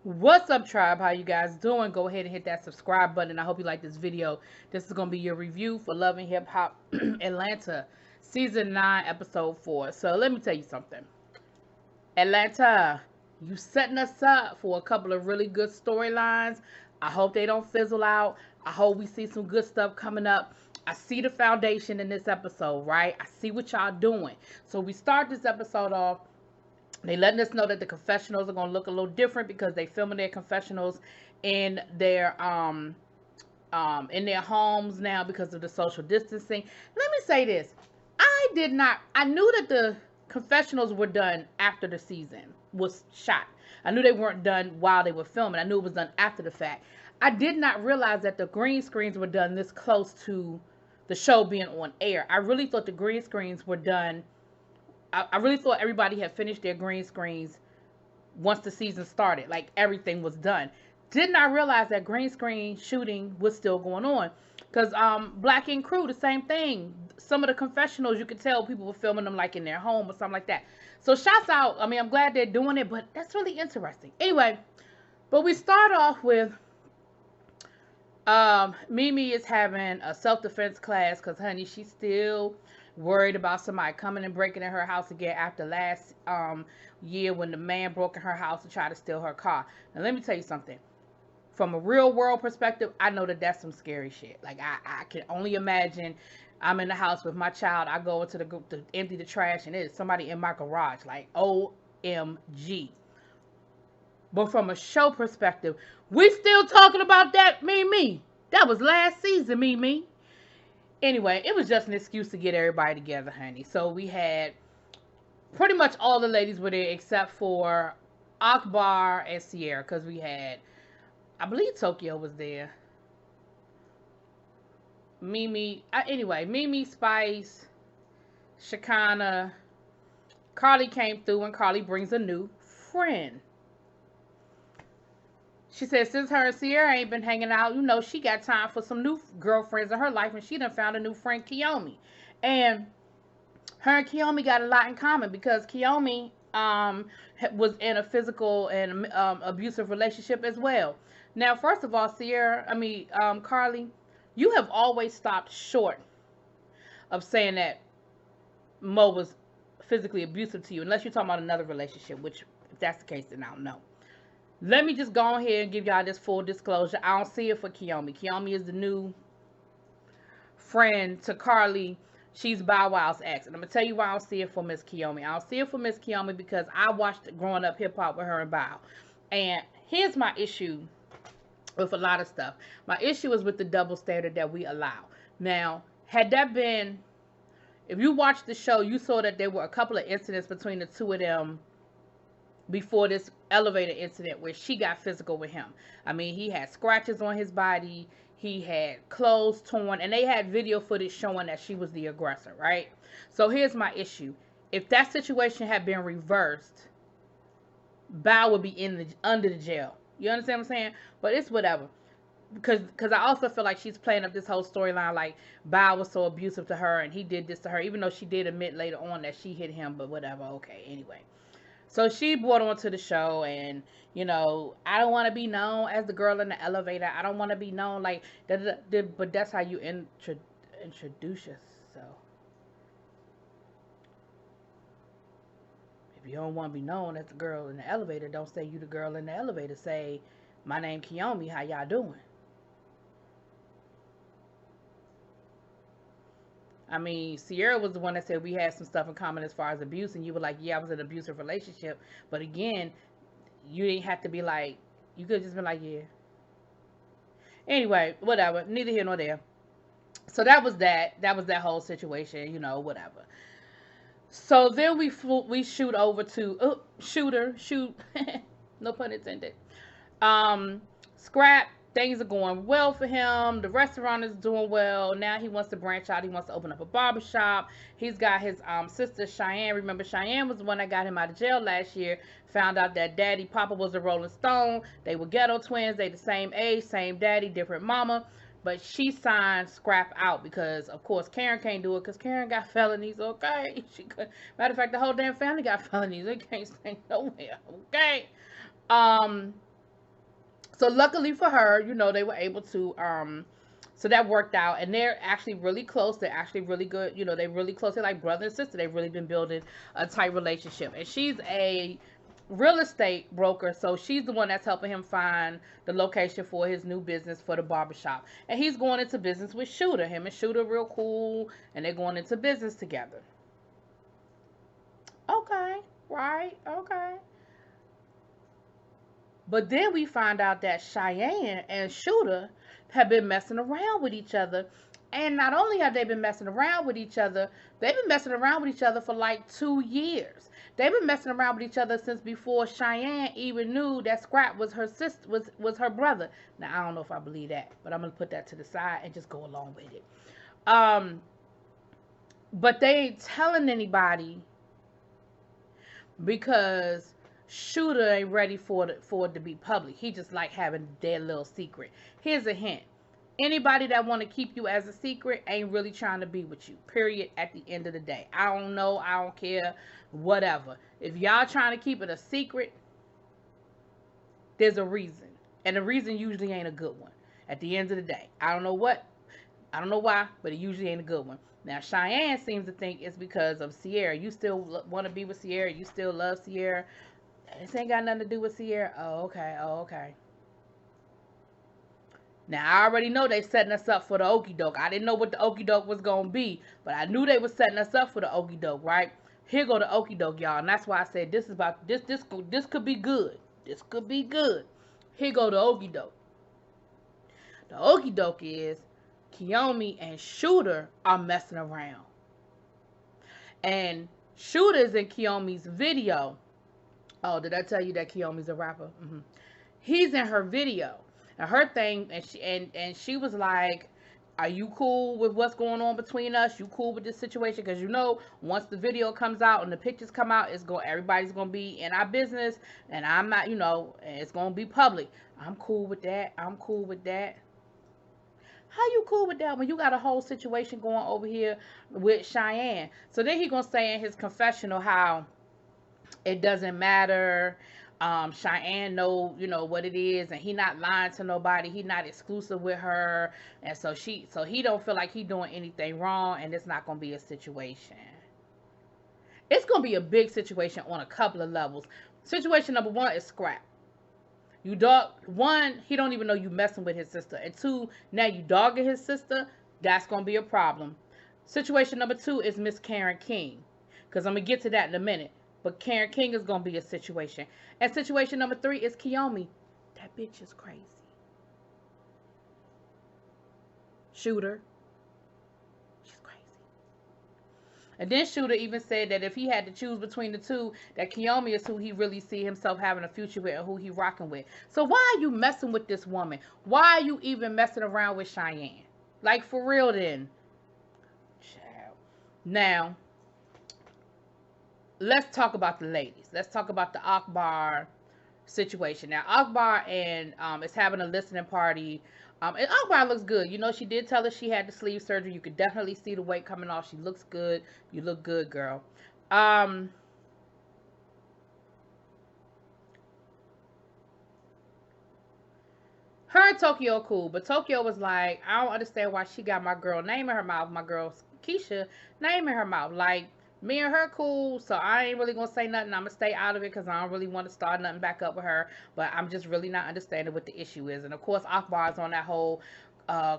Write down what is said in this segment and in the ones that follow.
What's up, tribe? How you guys doing? Go ahead and hit that subscribe button. I hope you like this video. This is going to be your review for Love and Hip Hop Atlanta season 9 episode 4. So let me tell you something. Atlanta, you setting us up for a couple of really good storylines. I hope they don't fizzle out. I hope we see some good stuff coming up. I see the foundation in this episode, right? I see what y'all doing. So we start this episode off. They letting us know that the confessionals are gonna look a little different because they filming their confessionals in their homes now because of the social distancing. Let me say this. I knew that the confessionals were done after the season was shot. I knew they weren't done while they were filming. I knew it was done after the fact. I did not realize that the green screens were done this close to the show being on air. I really thought the green screens were done. I really thought everybody had finished their green screens once the season started. Like everything was done. Did not realize that green screen shooting was still going on. Because Black Ink Crew, the same thing. Some of the confessionals, you could tell people were filming them like in their home or something like that. So shouts out. I mean, I'm glad they're doing it, but that's really interesting. Anyway, but we start off with Mimi is having a self-defense class because, honey, she's still worried about somebody coming and breaking in her house again after last year when the man broke in her house to try to steal her car. Now, let me tell you something. From a real world perspective, I know that that's some scary shit. Like, I can only imagine I'm in the house with my child. I go into the group to empty the trash, and there's somebody in my garage. Like, OMG. But from a show perspective, we still talking about that Mimi. That was last season, Mimi. Anyway, it was just an excuse to get everybody together, honey. So we had pretty much all the ladies were there except for Akbar and Sierra, because we had, I believe Tokyo was there. Mimi, Spice, Shakana, Carly came through, and Carly brings a new friend. She said since her and Sierra ain't been hanging out, she got time for some new girlfriends in her life, and she done found a new friend, Kiyomi. And her and Kiyomi got a lot in common because Kiyomi was in a physical and abusive relationship as well. Now, first of all, Carly, you have always stopped short of saying that Mo was physically abusive to you, unless you're talking about another relationship, which, if that's the case, then I don't know. Let me just go ahead and give y'all this full disclosure. I don't see it for Kiyomi. Kiyomi is the new friend to Carly. She's Bow Wow's ex. And I'm going to tell you why I don't see it for Miss Kiyomi. I don't see it for Miss Kiyomi because I watched growing up hip hop with her and Bow. And here's my issue with a lot of stuff. My issue is with the double standard that we allow. Now, had that been, if you watched the show, you saw that there were a couple of incidents between the two of them before this elevator incident where she got physical with him. I mean, he had scratches on his body, he had clothes torn, and they had video footage showing that she was the aggressor, right? So here's my issue. If that situation had been reversed, Bow would be under the jail. You understand what I'm saying? But it's whatever. Because I also feel like she's playing up this whole storyline like Bow was so abusive to her and he did this to her, even though she did admit later on that she hit him, but whatever. Okay, anyway. So she brought on to the show, and I don't want to be known as the girl in the elevator. I don't want to be known like that. But that's how you introduce yourself. If you don't want to be known as the girl in the elevator, don't say you the girl in the elevator. Say, my name Kiyomi. How y'all doing? I mean, Sierra was the one that said we had some stuff in common as far as abuse, and you were like, yeah, I was in an abusive relationship. But again, you didn't have to be like, you could have just been like, yeah. Anyway, whatever. Neither here nor there. So that was that. That was that whole situation, whatever. So then we shoot over to shoot, no pun intended. Scrap, things are going well for him. The restaurant is doing well. Now he wants to branch out. He wants to open up a barbershop. He's got his sister Cheyenne. Remember, Cheyenne was the one that got him out of jail last year. Found out that daddy, Papa, was a Rolling Stone. They were ghetto twins. They the same age, same daddy, different mama. But she signed Scrap out because, of course, Karen can't do it because Karen got felonies, okay? Matter of fact, the whole damn family got felonies. They can't stay nowhere, okay? Um, So luckily for her, you know, they were able to so that worked out, and they're actually really close. They're actually really good. You know, they're really close. They're like brother and sister. They've really been building a tight relationship. And she's a real estate broker, so she's the one that's helping him find the location for his new business for the barbershop. And he's going into business with Shooter. Him and Shooter real cool, and they're going into business together. Okay, right, okay. But then we find out that Cheyenne and Shooter have been messing around with each other. And not only have they been messing around with each other, they've been messing around with each other for like 2 years. They've been messing around with each other since before Cheyenne even knew that Scrap was her sister, was her brother. Now I don't know if I believe that, but I'm gonna put that to the side and just go along with it. Um, but they ain't telling anybody because Shooter ain't ready for it to be public. He just like having their little secret. Here's a hint. Anybody that want to keep you as a secret ain't really trying to be with you. Period. At the end of the day. I don't know. I don't care. Whatever. If y'all trying to keep it a secret, there's a reason. And the reason usually ain't a good one. At the end of the day. I don't know what. I don't know why, but it usually ain't a good one. Now, Cheyenne seems to think it's because of Sierra. You still want to be with Sierra. You still love Sierra. This ain't got nothing to do with Sierra. Oh, okay. Oh, okay. Now, I already know they setting us up for the okie doke. I didn't know what the okie doke was going to be, but I knew they was setting us up for the okie doke, right? Here go the okie doke, y'all. And that's why I said this is about, this could be good. This could be good. Here go the okie doke. The okie doke is Kiyomi and Shooter are messing around. And Shooter's in Kiyomi's video. Oh, did I tell you that Kiyomi's a rapper? He's in her video. And her thing, and she was like, are you cool with what's going on between us? You cool with this situation? Because you know, once the video comes out and the pictures come out, everybody's gonna be in our business, and I'm not, you know, and it's gonna be public. I'm cool with that. I'm cool with that. How you cool with that when you got a whole situation going over here with Cheyenne? So then he gonna say in his confessional how it doesn't matter. Cheyenne know, you know, what it is, and he not lying to nobody. He not exclusive with her, and so he don't feel like he doing anything wrong, and it's not gonna be a situation. It's gonna be a big situation on a couple of levels. Situation number one is Scrap. You dog, one, he don't even know you messing with his sister, and two, now you dogging his sister. That's gonna be a problem. Situation number two is Miss Karen King, because I'm gonna get to that in a minute. But Karen King is going to be a situation. And situation number three is Kiyomi. That bitch is crazy. Shooter. She's crazy. And then Shooter even said that if he had to choose between the two, that Kiyomi is who he really see himself having a future with and who he rocking with. So why are you messing with this woman? Why are you even messing around with Cheyenne? Like, for real then. Child. Now, let's talk about the ladies. Let's talk about the Akbar situation. Now, Akbar and is having a listening party. And Akbar looks good. You know, she did tell us she had the sleeve surgery. You could definitely see the weight coming off. She looks good. You look good, girl. Her and Tokyo cool, but Tokyo was like, I don't understand why she got my girl name in her mouth, my girl Keisha name in her mouth. Like, me and her cool, so I ain't really gonna say nothing. I'm gonna stay out of it because I don't really want to start nothing back up with her. But I'm just really not understanding what the issue is. And of course, Akbar's on that whole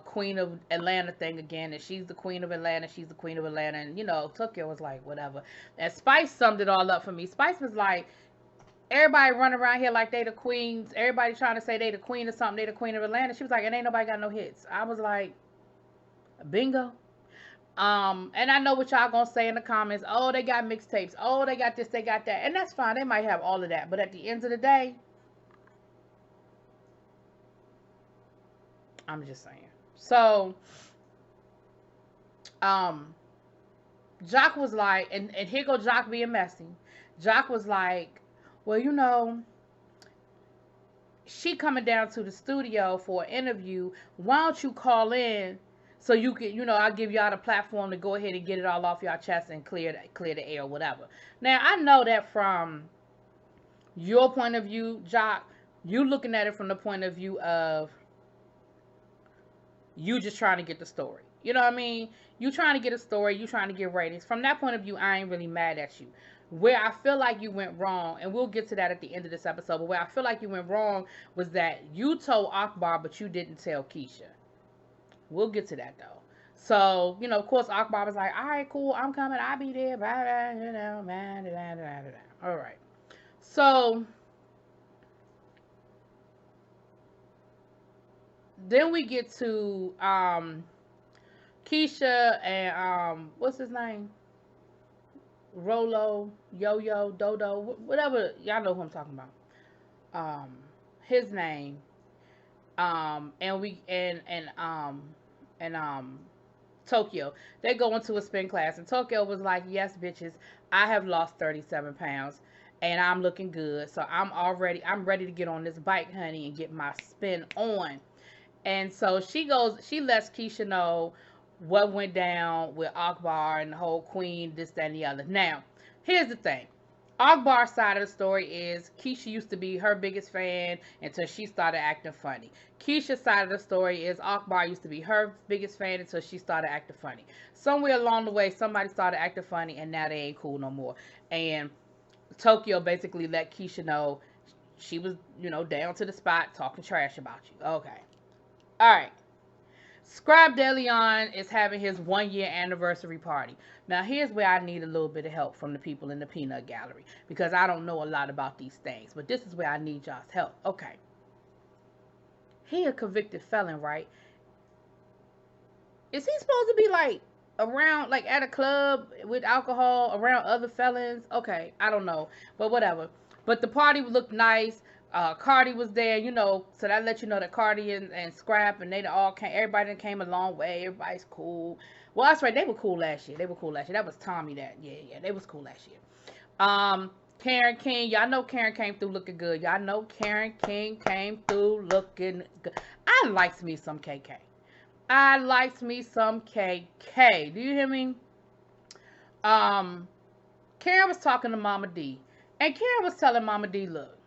Queen of Atlanta thing again. And she's the Queen of Atlanta. She's the Queen of Atlanta. And you know, Tokyo was like, whatever. And Spice summed it all up for me. Spice was like, everybody running around here like they the queens. Everybody trying to say they the queen of something. They the Queen of Atlanta. She was like, and ain't nobody got no hits. I was like, bingo. And I know what y'all gonna say in the comments. Oh, they got mixtapes. Oh, they got this, they got that. And that's fine. They might have all of that. But at the end of the day, I'm just saying. So, Jock was like, and here go Jock being messy. Jock was like, well, you know, she coming down to the studio for an interview. Why don't you call in so you can, you know, I'll give y'all the platform to go ahead and get it all off y'all chest and clear the air or whatever. Now, I know that from your point of view, Jock, You looking at it from the point of view of you just trying to get the story. You know what I mean? You trying to get a story, you trying to get ratings. From that point of view, I ain't really mad at you. Where I feel like you went wrong, and we'll get to that at the end of this episode, but where I feel like you went wrong was that you told Akbar, but you didn't tell Keisha. We'll get to that though. So, you know, of course, Akbar was like, all right, cool, I'm coming, I'll be there, blah, blah, you know, man, blah, blah, blah, blah. All right. So, then we get to Keisha and what's his name? Rolo, Yo Yo, Dodo, whatever. Y'all know who I'm talking about. Um, his name. And we and Tokyo. They go into a spin class, and Tokyo was like, "Yes, bitches, I have lost 37 pounds, and I'm looking good. So I'm ready to get on this bike, honey, and get my spin on." And so she lets Keisha know what went down with Akbar and the whole queen, this, that, and the other. Now, here's the thing. Akbar's side of the story is Keisha used to be her biggest fan until she started acting funny. Keisha's side of the story is Akbar used to be her biggest fan until she started acting funny. Somewhere along the way, somebody started acting funny, and now they ain't cool no more. And Tokyo basically let Keisha know she was, you know, down to the spot talking trash about you. Okay. All right. Scribe DeLeon is having his 1 year anniversary party. Now, here's where I need a little bit of help from the people in the peanut gallery because I don't know a lot about these things, but this is where I need y'all's help. Okay. He a convicted felon, right? Is he supposed to be like around, like at a club with alcohol around other felons? Okay, I don't know, but whatever. But the party looked nice. Cardi was there, you know, so that let you know that Cardi and Scrap and they all came. Everybody came a long way. Everybody's cool. Well, that's right. They were cool last year. They were cool last year. That was Tommy. That yeah. They was cool last year. Karen King, y'all know Karen came through looking good. Y'all know Karen King came through looking good. I likes me some KK. I likes me some KK. Do you hear me? Um, Karen was talking to Mama D, and Karen was telling Mama D, look,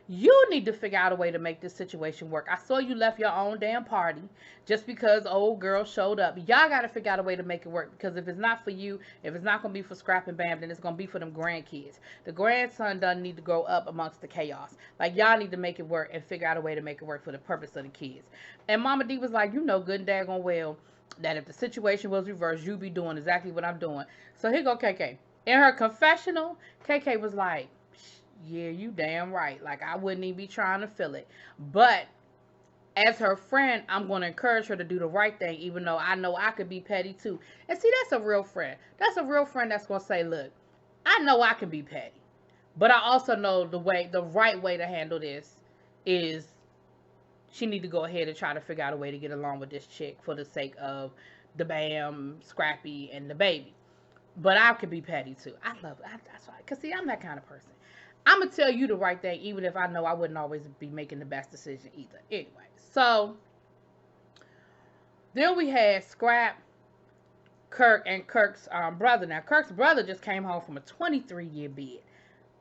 you need to figure out a way to make this situation work. I saw you left your own damn party just because old girl showed up. Y'all got to figure out a way to make it work because if it's not for you, if it's not going to be for Scrap and Bam, then it's going to be for them grandkids. The grandson doesn't need to grow up amongst the chaos. Like, y'all need to make it work and figure out a way to make it work for the purpose of the kids. And Mama D was like, you know good and daggone well that if the situation was reversed, you'd be doing exactly what I'm doing. So here go KK. In her confessional, KK was like, yeah, you damn right. Like, I wouldn't even be trying to feel it. But as her friend, I'm going to encourage her to do the right thing, even though I know I could be petty too. And see, that's a real friend. That's a real friend that's going to say, look, I know I can be petty, but I also know the right way to handle this is she need to go ahead and try to figure out a way to get along with this chick for the sake of the Bam, Scrappy, and the baby. But I could be petty too. I love it. That's why. Because see, I'm that kind of person. I'm going to tell you the right thing, even if I know I wouldn't always be making the best decision either. Anyway, so then we had Scrap, Kirk, and Kirk's brother. Now, Kirk's brother just came home from a 23-year bid.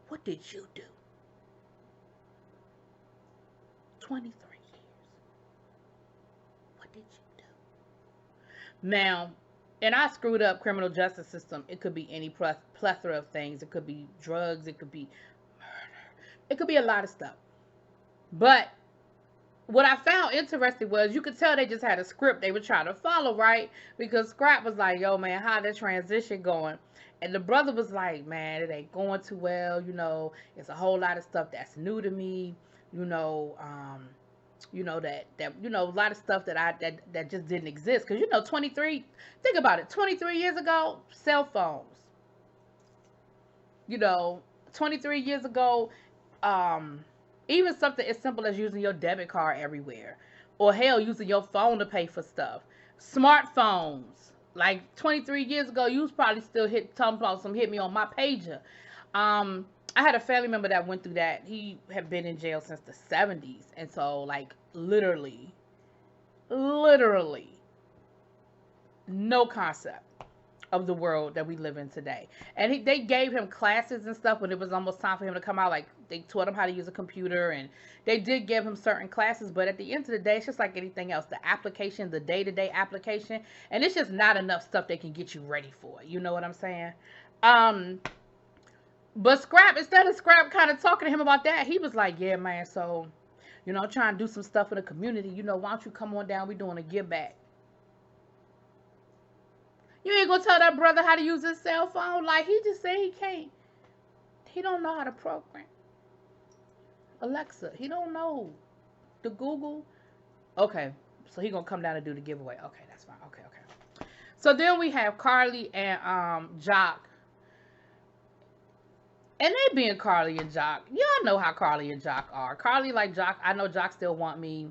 What did you do? 23 years. What did you do? Now, and I screwed up criminal justice system. It could be any plethora of things. It could be drugs. It could be it could be a lot of stuff. But what I found interesting was you could tell they just had a script they were trying to follow, right? Because Scrap was like, yo, man, how that transition going? And the brother was like, man, it ain't going too well. You know, it's a whole lot of stuff that's new to me. A lot of stuff that just didn't exist. Because, 23, think about it, 23 years ago, cell phones. 23 years ago, even something as simple as using your debit card everywhere, or hell, using your phone to pay for stuff. Smartphones, like 23 years ago, you was probably still talking about some hit me on my pager. I had a family member that went through that. He had been in jail since the 70s, and so like literally, no concept of the world that we live in today. And they gave him classes and stuff when it was almost time for him to come out. Like, they taught him how to use a computer, and they did give him certain classes. But at the end of the day, it's just like anything else. The application, the day-to-day application, and it's just not enough stuff that can get you ready for it. You know what I'm saying? But Scrap, instead of Scrap kind of talking to him about that, he was like, yeah, man, so, I'm trying to do some stuff in the community. Why don't you come on down? We're doing a give back. You ain't gonna tell that brother how to use his cell phone? Like, he just said he can't. He don't know how to program Alexa. He don't know the Google. Okay, so he gonna come down and do the giveaway. Okay, that's fine. Okay. So then we have Carly and Joc. And they being Carly and Joc. Y'all know how Carly and Joc are. Carly like Joc. I know Joc still want me.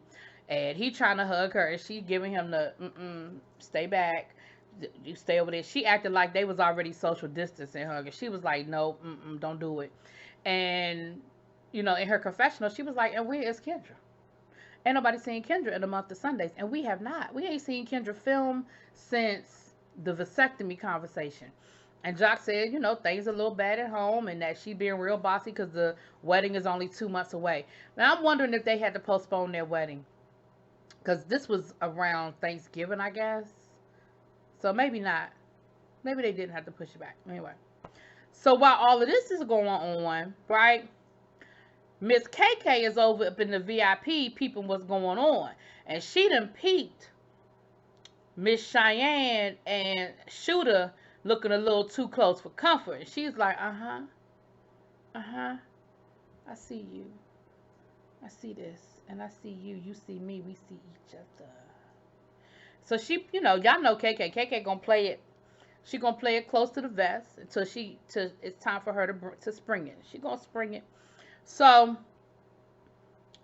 And he trying to hug her. And she giving him the, stay back. You stay over there. She acted like they was already social distancing hugging. She was like, no, don't do it. And, in her confessional, she was like, and where is Kendra? Ain't nobody seen Kendra in the month of Sundays. And we have not. We ain't seen Kendra film since the vasectomy conversation. And Joc said, things are a little bad at home and that she being real bossy because the wedding is only 2 months away. Now, I'm wondering if they had to postpone their wedding. Because this was around Thanksgiving, I guess. So maybe not. Maybe they didn't have to push it back. Anyway. So while all of this is going on, right? Miss KK is over up in the VIP peeping what's going on. And she done peeped Miss Cheyenne and Shooter looking a little too close for comfort. And she's like, I see you. I see this. And I see you. You see me. We see each other. So she, y'all know KK. KK gonna play it. She gonna play it close to the vest until it's time for her to spring it. She gonna spring it. So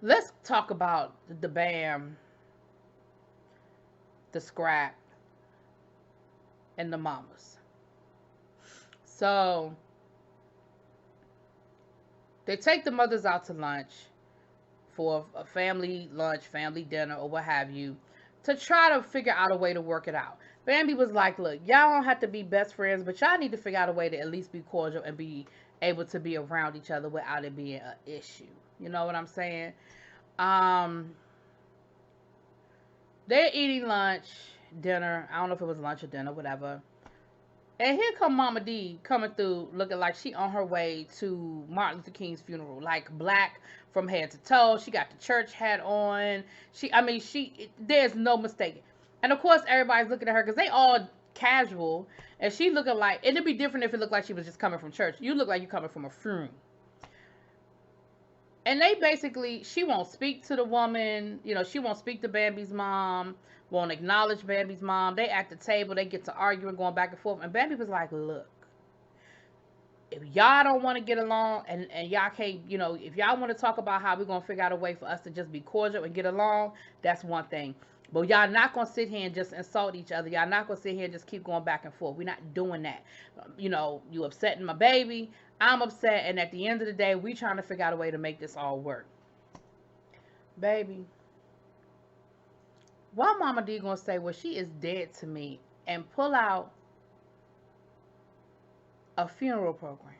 let's talk about the Bam, the Scrap, and the mamas. So they take the mothers out to lunch for a family lunch, family dinner, or what have you, to try to figure out a way to work it out. Bambi was like, look, y'all don't have to be best friends, but y'all need to figure out a way to at least be cordial and be able to be around each other without it being an issue. You know what I'm saying? They're eating lunch, dinner. I don't know if it was lunch or dinner, whatever. And here come Mama D coming through looking like she on her way to Martin Luther King's funeral. Like, black from head to toe. She got the church hat on. There's no mistake. And of course, everybody's looking at her because they all casual. And she looking like, it'd be different if it looked like she was just coming from church. You look like you're coming from a funeral. And they basically, she won't speak to the woman. She won't speak to Bambi's mom. Won't acknowledge Bambi's mom. They at the table. They get to arguing, going back and forth. And Bambi was like, look, if y'all don't want to get along and y'all can't, if y'all want to talk about how we're going to figure out a way for us to just be cordial and get along, that's one thing. But y'all not going to sit here and just insult each other. Y'all not going to sit here and just keep going back and forth. We're not doing that. You upsetting my baby. I'm upset. And at the end of the day, we trying to figure out a way to make this all work. Baby. Why Mama D gonna say, well, she is dead to me, and pull out a funeral program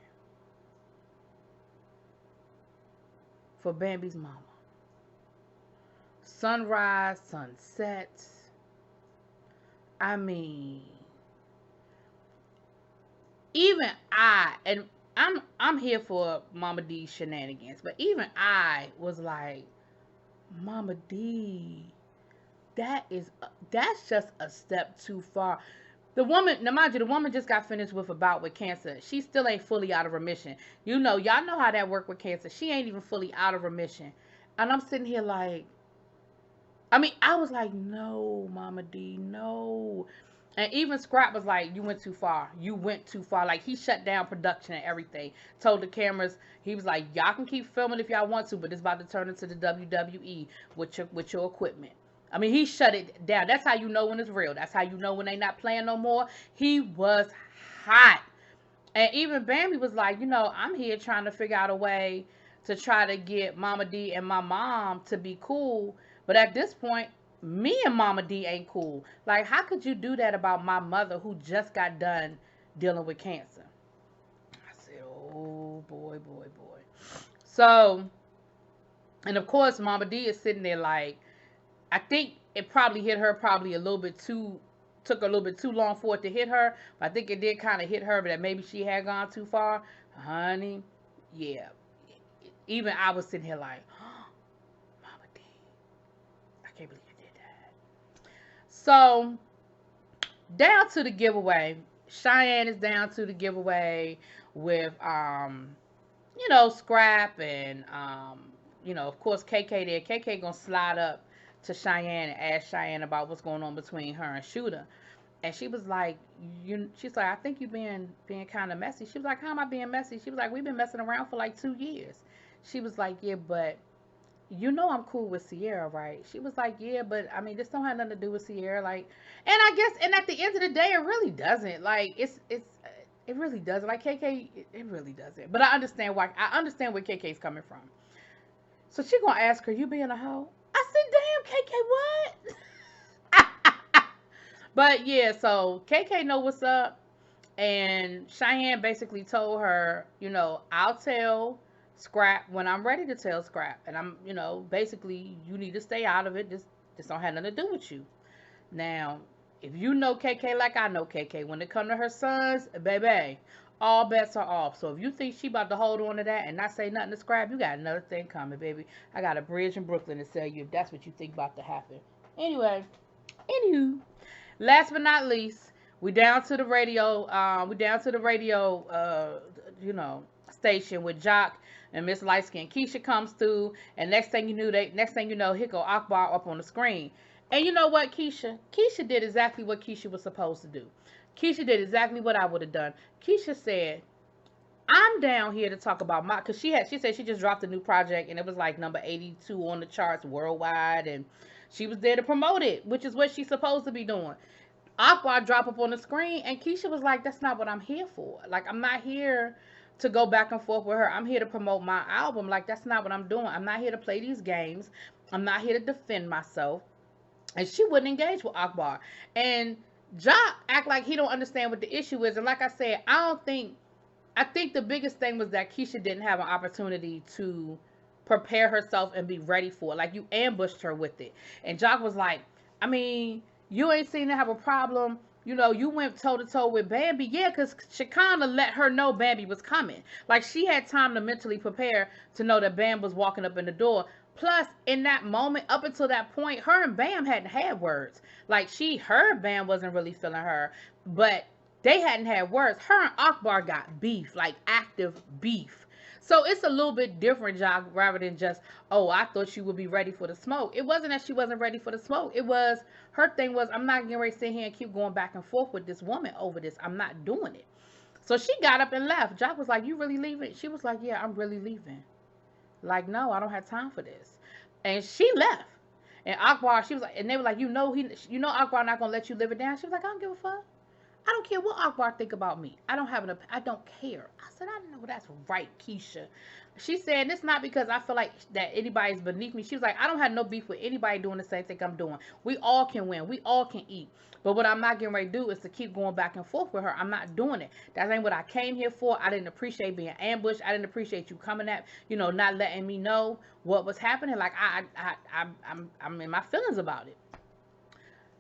for Bambi's mama? Sunrise, sunset. I mean, even and I'm here for Mama D's shenanigans, but even I was like, Mama D, that's just a step too far. The woman, now mind you, the woman just got finished with a bout with cancer. She still ain't fully out of remission. Y'all know how that work with cancer. She ain't even fully out of remission. And I'm sitting here like, I was like, no, Mama D, no. And even Scrap was like, you went too far. You went too far. Like, he shut down production and everything. Told the cameras, he was like, y'all can keep filming if y'all want to, but it's about to turn into the WWE with your equipment. He shut it down. That's how you know when it's real. That's how you know when they not playing no more. He was hot. And even Bambi was like, I'm here trying to figure out a way to try to get Mama D and my mom to be cool. But at this point, me and Mama D ain't cool. Like, how could you do that about my mother who just got done dealing with cancer? I said, oh boy, boy, boy. So, and of course, Mama D is sitting there like, I think it probably hit her probably a little bit too, took a little bit too long for it to hit her. But I think it did kind of hit her, but that maybe she had gone too far. Honey, yeah. Even I was sitting here like, oh, Mama D, I can't believe you did that. So, down to the giveaway. Cheyenne is down to the giveaway with, Scrap and, of course, KK there. KK gonna slide up to Cheyenne and ask Cheyenne about what's going on between her and Shooter. And she was like, she's like, I think you being kind of messy. She was like, how am I being messy? She was like, we've been messing around for like 2 years. She was like, yeah, but I'm cool with Sierra, right? She was like, yeah, but I mean, this don't have nothing to do with Sierra. Like, and I guess, and at the end of the day, it really doesn't. Like, it really doesn't. Like, KK, it really doesn't. But I understand why. I understand where KK's coming from. So she gonna ask her, you being a hoe? I said, damn, KK, what? But yeah, so KK know what's up. And Cheyenne basically told her, I'll tell Scrap when I'm ready to tell Scrap. And I'm, basically, you need to stay out of it. This don't have nothing to do with you. Now, if you know KK like I know KK, when it come to her sons, baby, all bets are off. So if you think she about to hold on to that and not say nothing to Scrap, you got another thing coming, baby. I got a bridge in Brooklyn to sell you if that's what you think about to happen. Anyway, anywho, last but not least, we down to the radio. Station with Jock and Miss Lightskin Keisha comes through, and next thing you know, here go Akbar up on the screen. And you know what, Keisha? Keisha did exactly what Keisha was supposed to do. Keisha did exactly what I would have done. Keisha said, I'm down here to talk about because she said she just dropped a new project and it was like number 82 on the charts worldwide, and she was there to promote it, which is what she's supposed to be doing. Akbar drop up on the screen, and Keisha was like, that's not what I'm here for. Like, I'm not here to go back and forth with her. I'm here to promote my album. Like, that's not what I'm doing. I'm not here to play these games. I'm not here to defend myself. And she wouldn't engage with Akbar. And Jock act like he don't understand what the issue is. And like I said, I think the biggest thing was that Keisha didn't have an opportunity to prepare herself and be ready for it. Like, you ambushed her with it. And Jock was like, I mean, you ain't seen to have a problem. You went toe-to-toe with Bambi. Yeah, because Shekinah let her know Bambi was coming. Like, she had time to mentally prepare to know that Bam was walking up in the door. Plus, in that moment, up until that point, her and Bam hadn't had words. Like, she heard Bam wasn't really feeling her, but they hadn't had words. Her and Akbar got beef, like active beef. So it's a little bit different, Jock, rather than just, oh, I thought she would be ready for the smoke. It wasn't that she wasn't ready for the smoke. It was, her thing was, I'm not getting ready to sit here and keep going back and forth with this woman over this. I'm not doing it. So she got up and left. Jock was like, you really leaving? She was like, yeah, I'm really leaving. Like, no, I don't have time for this. And she left. And Akbar, she was like, and they were like, Akbar not gonna let you live it down. She was like, I don't give a fuck. I don't care what Akbar think about me. I don't care. I said, I know that's right, Keisha. She said, it's not because I feel like that anybody's beneath me. She was like, I don't have no beef with anybody doing the same thing I'm doing. We all can win. We all can eat. But what I'm not getting ready to do is to keep going back and forth with her. I'm not doing it. That ain't what I came here for. I didn't appreciate being ambushed. I didn't appreciate you coming at, not letting me know what was happening. Like, I'm in my feelings about it.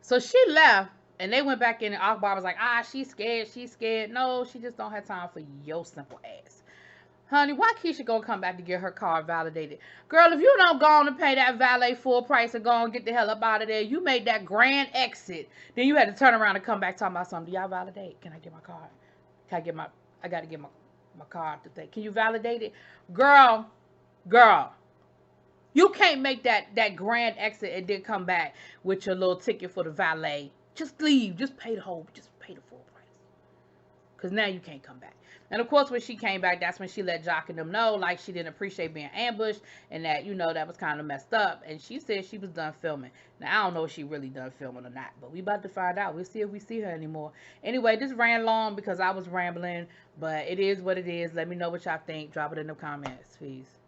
So she left. And they went back in, and Akbar was like, she's scared. No, she just don't have time for your simple ass. Honey, why Keisha gonna come back to get her car validated? Girl, if you don't go on and pay that valet full price and go and get the hell up out of there, you made that grand exit. Then you had to turn around and come back talking about something. Do y'all validate? Can I get my card? I gotta get my card to think. Can you validate it? Girl, you can't make that grand exit and then come back with your little ticket for the valet. Just leave. Just pay the full price. Because now you can't come back. And of course, when she came back, that's when she let Jock and them know, like, she didn't appreciate being ambushed and that, that was kind of messed up. And she said she was done filming. Now, I don't know if she really done filming or not, but we about to find out. We'll see if we see her anymore. Anyway, this ran long because I was rambling, but it is what it is. Let me know what y'all think. Drop it in the comments. Peace.